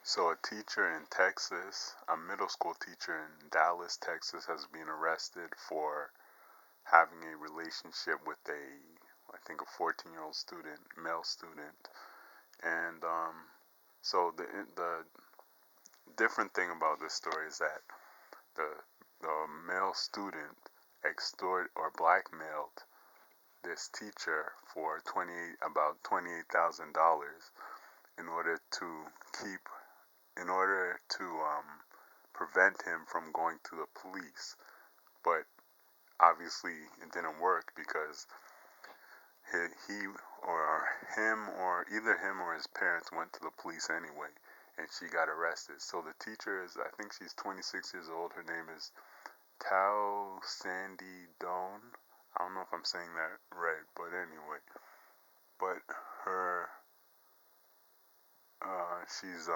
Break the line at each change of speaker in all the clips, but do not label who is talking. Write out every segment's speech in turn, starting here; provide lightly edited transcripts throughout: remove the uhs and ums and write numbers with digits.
So a teacher in Texas, a middle school teacher in Dallas, Texas, has been arrested for having a relationship with I think a 14-year-old student, male student. And so the different thing about this story is that the the male student extorted or blackmailed this teacher for about $28,000 in order to keep in order to prevent him from going to the police. But obviously it didn't work because he or him or either him or his parents went to the police anyway, and she got arrested. So the teacher is, I think she's 26 years old. Her name is Thao Doan. I don't know if I'm saying that right, but anyway. But her, she's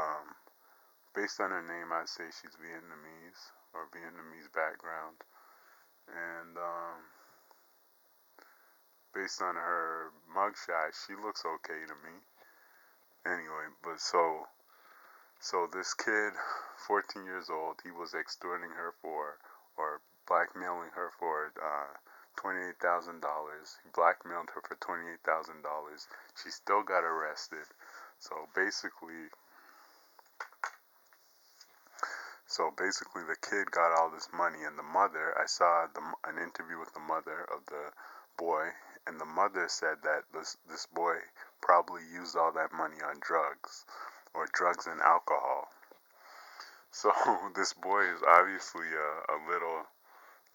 based on her name, I'd say she's Vietnamese or Vietnamese background, and based on her mugshot, she looks okay to me. Anyway, but so this kid, 14 years old, he was extorting her for, or blackmailing her for $28,000. He blackmailed her for $28,000. She still got arrested. So basically, the kid got all this money, and the mother. I saw an interview with the mother of the boy, and the mother said that this boy probably used all that money on drugs, or drugs and alcohol. So this boy is obviously a little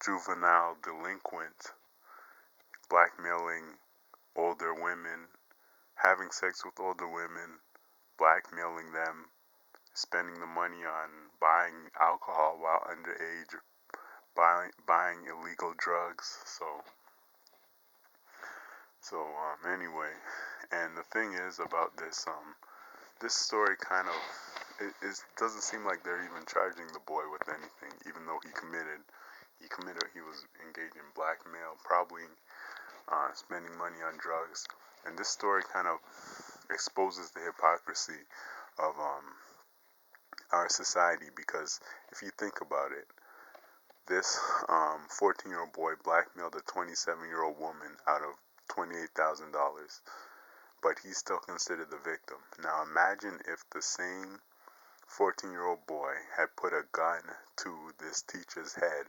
juvenile delinquent, blackmailing older women, having sex with older women, blackmailing them, spending the money on buying alcohol while underage, buying illegal drugs. Anyway, and the thing is about this story kind of it doesn't seem like they're even charging the boy with anything, even though he was engaged in blackmail, probably spending money on drugs. And this story kind of exposes the hypocrisy of our society, because if you think about it, this 14-year-old boy blackmailed a 27-year-old woman out of $28,000, but he's still considered the victim. Now imagine if the same 14-year-old boy had put a gun to this teacher's head,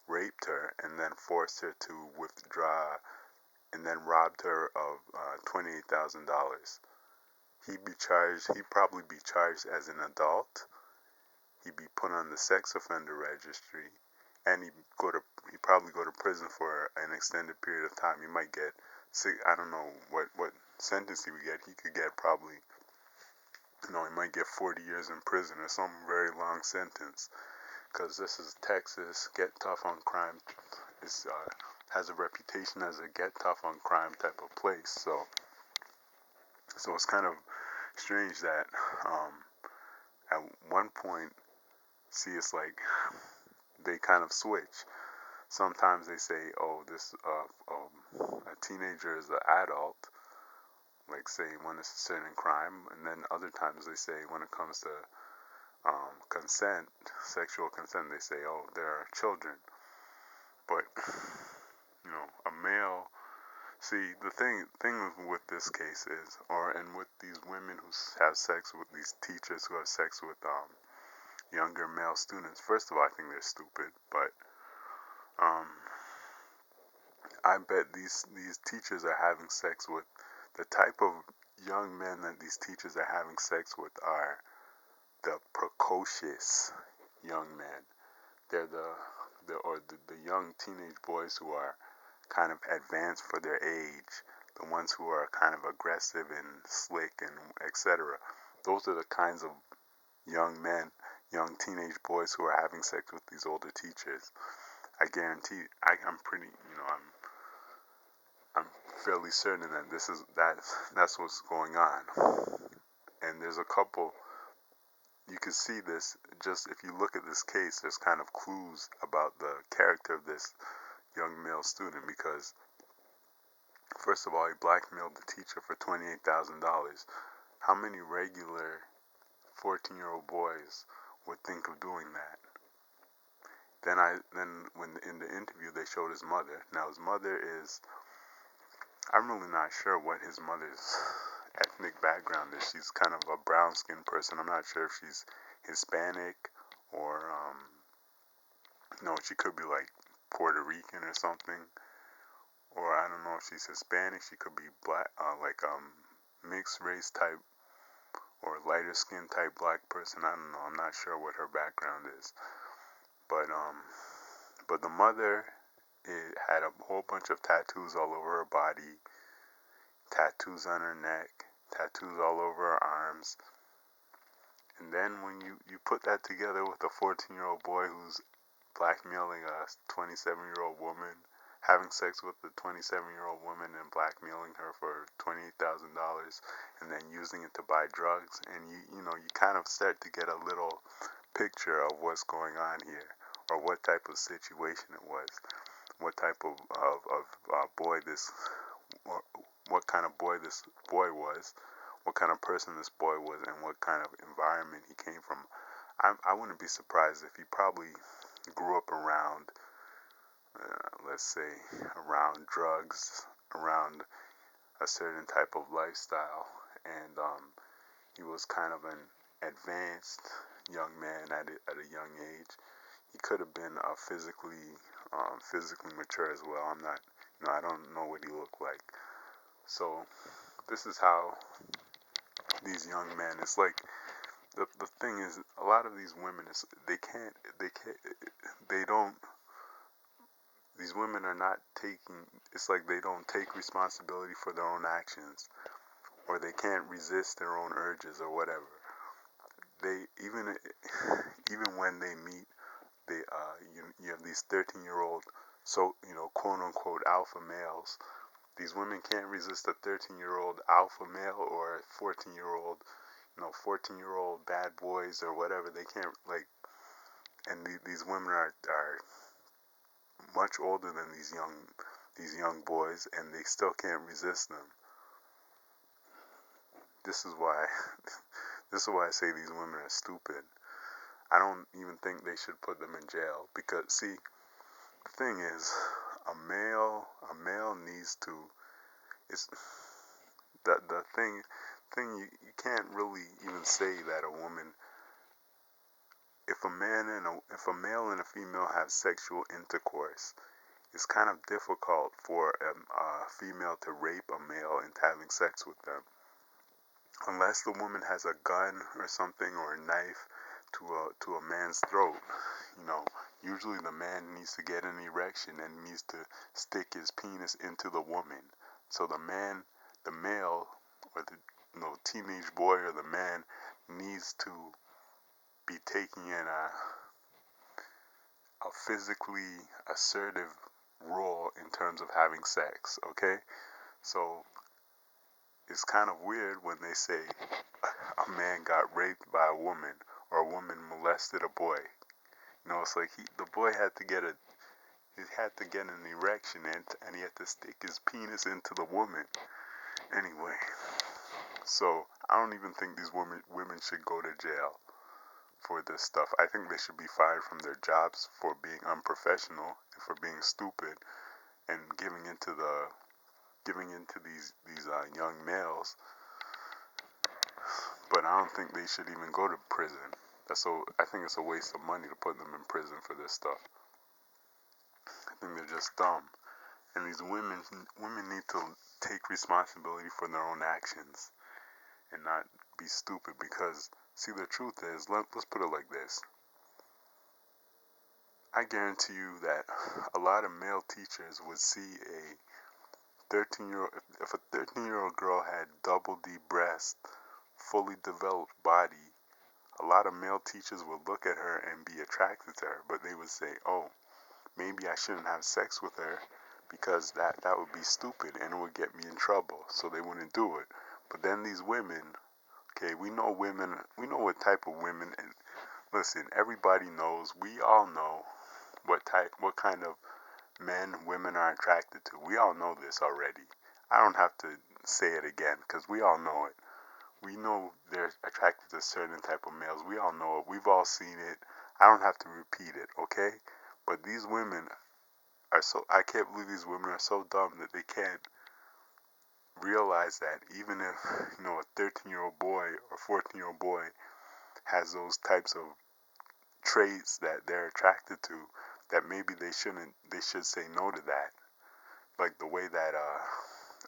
raped her, and then forced her to withdraw, and then robbed her of $28,000. He'd probably be charged as an adult. He'd be put on the sex offender registry, and he'd probably go to prison for an extended period of time. He might get I don't know what sentence he would get. He could get probably, he might get 40 years in prison or some very long sentence, because this is Texas. Get tough on crime. It has a reputation as a get tough on crime type of place. So it's kind of strange that at one point, see, it's like they kind of switch. Sometimes they say, oh, a teenager is an adult, like say when it's a certain crime, and then other times they say when it comes to consent, sexual consent, they say, oh, they're children. But a male. See, the thing with this case is, and with these women who have sex with these teachers who have sex with younger male students. First of all, I think they're stupid, but um, I bet these teachers are having sex with the type of young men that these teachers are having sex with are the precocious young men. They're the young teenage boys who are kind of advanced for their age, the ones who are kind of aggressive and slick and etc. Those are the kinds of young men, young teenage boys who are having sex with these older teachers. I guarantee, I'm pretty, I'm fairly certain that that's what's going on. And there's a couple. You can see this just if you look at this case. There's kind of clues about the character of this young male student, because first of all, he blackmailed the teacher for $28,000. How many regular 14-year-old boys would think of doing that. Then when in the interview they showed his mother. Now his mother is, I'm really not sure what his mother's ethnic background is. She's kind of a brown skinned person. I'm not sure if she's Hispanic or no, she could be like Puerto Rican or something. Or I don't know if she's Hispanic. She could be black, like mixed race type or lighter skin type black person. I don't know. I'm not sure what her background is. But the mother, it had a whole bunch of tattoos all over her body, tattoos on her neck, tattoos all over her arms. And then when you put that together with a 14-year-old boy who's blackmailing a 27-year-old woman, having sex with a 27-year-old woman and blackmailing her for $28,000 and then using it to buy drugs, and you know, you kind of start to get a little picture of what's going on here, or what type of situation it was, what type of boy this, or what kind of boy this boy was, what kind of person this boy was, and what kind of environment he came from. I wouldn't be surprised if he probably grew up around, let's say, around drugs, around a certain type of lifestyle, and he was kind of an advanced young man at a young age. He could have been physically mature as well. I'm not, I don't know what he looked like. So this is how these young men. It's like the thing is, a lot of these women is they don't. These women are not taking. It's like they don't take responsibility for their own actions, or they can't resist their own urges or whatever. They even when they meet, you have these 13-year-old, so quote unquote alpha males. These women can't resist a 13-year-old alpha male or a 14-year-old, 14-year-old bad boys or whatever. They can't, like, and these women are much older than these young boys, and they still can't resist them. This is why I say these women are stupid. I don't even think they should put them in jail, because see, the thing is, a male needs to. It's the thing you can't really even say that a woman, if a male and a female have sexual intercourse, it's kind of difficult for a female to rape a male into having sex with them, unless the woman has a gun or something, or a knife to a man's throat. Usually the man needs to get an erection and needs to stick his penis into the woman. So the male, or the teenage boy or the man, needs to be taking in a physically assertive role in terms of having sex. Okay, so it's kind of weird when they say a man got raped by a woman, or a woman molested a boy. It's like the boy had to get an erection, and he had to stick his penis into the woman. Anyway, so I don't even think these women should go to jail for this stuff. I think they should be fired from their jobs for being unprofessional and for being stupid and giving into these young males. But I don't think they should even go to prison. I think it's a waste of money to put them in prison for this stuff. I think they're just dumb. And these women need to take responsibility for their own actions and not be stupid, because see, the truth is, let's put it like this. I guarantee you that a lot of male teachers would see a 13-year-old, if a 13-year-old girl had double D breasts, fully developed body, a lot of male teachers would look at her and be attracted to her, but they would say, oh, maybe I shouldn't have sex with her, because that would be stupid and it would get me in trouble, so they wouldn't do it. But then these women, okay, we know what type of women, and listen, everybody knows, we all know what kind of men women are attracted to. We all know this already. I don't have to say it again, because we all know it. we know they're attracted to certain type of males. We all know it. We've all seen it. I don't have to repeat it, okay? But these women are so, I can't believe these women are so dumb that they can't realize that even if, a 13-year-old boy or 14-year-old boy has those types of traits that they're attracted to, that maybe they should say no to that. Like the way that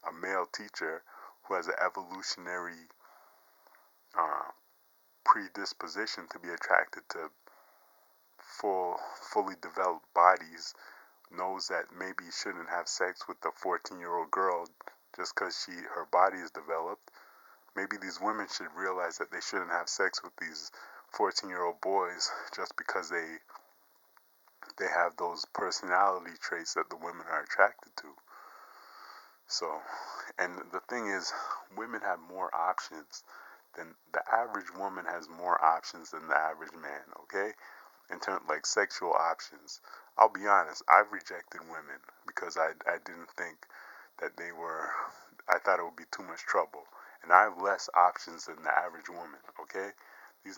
a male teacher who has an evolutionary uh, predisposition to be attracted to fully developed bodies knows that maybe he shouldn't have sex with the 14-year-old girl just because her body is developed. Maybe these women should realize that they shouldn't have sex with these 14-year-old boys just because they have those personality traits that the women are attracted to. So, and the thing is, women have more options than the average woman has more options than the average man, okay? In terms like sexual options. I'll be honest, I've rejected women because I didn't think that I thought it would be too much trouble. And I have less options than the average woman, okay? These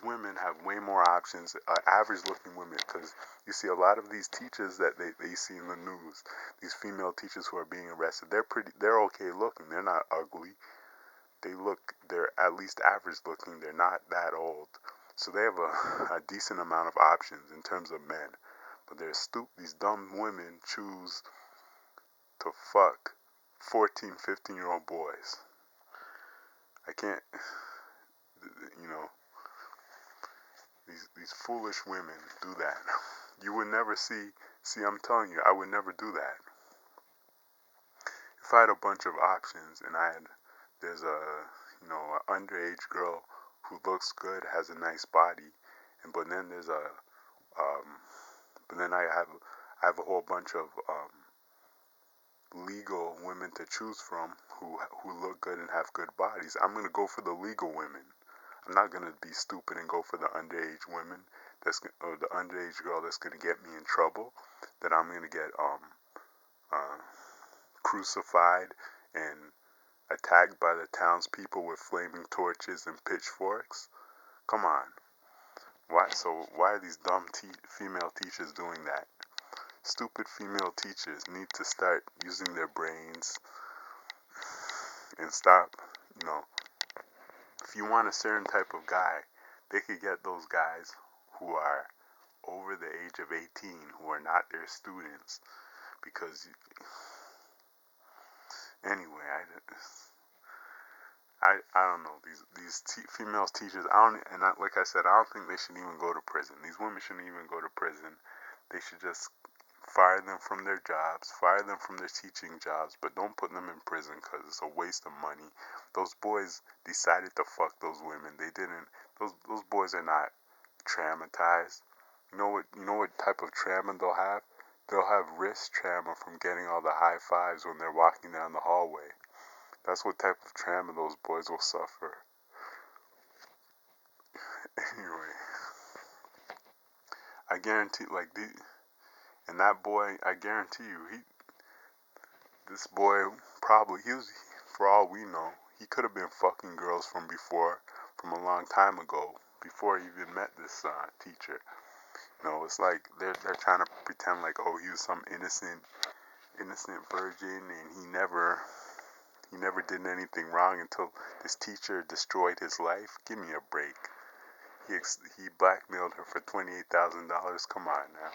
women have way more options, average looking women, because you see a lot of these teachers that they see in the news, these female teachers who are being arrested, they're okay looking, they're not ugly, they're at least average looking, they're not that old, so they have a decent amount of options in terms of men, but these dumb women choose to fuck 14, 15-year-old boys. I can't, you know, these foolish women do that. You would never see, I'm telling you, I would never do that. If I had a bunch of options and there's an underage girl who looks good, has a nice body, but then but then I have a whole bunch of legal women to choose from who look good and have good bodies. I'm gonna go for the legal women. I'm not gonna be stupid and go for the underage women or the underage girl that's gonna get me in trouble. That I'm gonna get uh, crucified and attacked by the townspeople with flaming torches and pitchforks. Come on. Why are these dumb female teachers doing that? Stupid female teachers need to start using their brains and stop, you know, if you want a certain type of guy, they could get those guys who are over the age of 18, who are not their students, because anyway, I don't know, these female teachers, like I said, I don't think they should even go to prison. These women shouldn't even go to prison. They should just fire them from their jobs, fire them from their teaching jobs, but don't put them in prison because it's a waste of money. Those boys decided to fuck those women. They didn't. Those boys are not traumatized. You know what type of trauma they'll have? They'll have wrist trauma from getting all the high fives when they're walking down the hallway. That's what type of trauma those boys will suffer. Anyway, I guarantee, and that boy, I guarantee you, this boy for all we know, he could have been fucking girls from before, from a long time ago, before he even met this teacher. It's like they're trying to pretend like, oh, he was some innocent virgin, and he never did anything wrong until this teacher destroyed his life. Give me a break. He blackmailed her for $28,000. Come on now.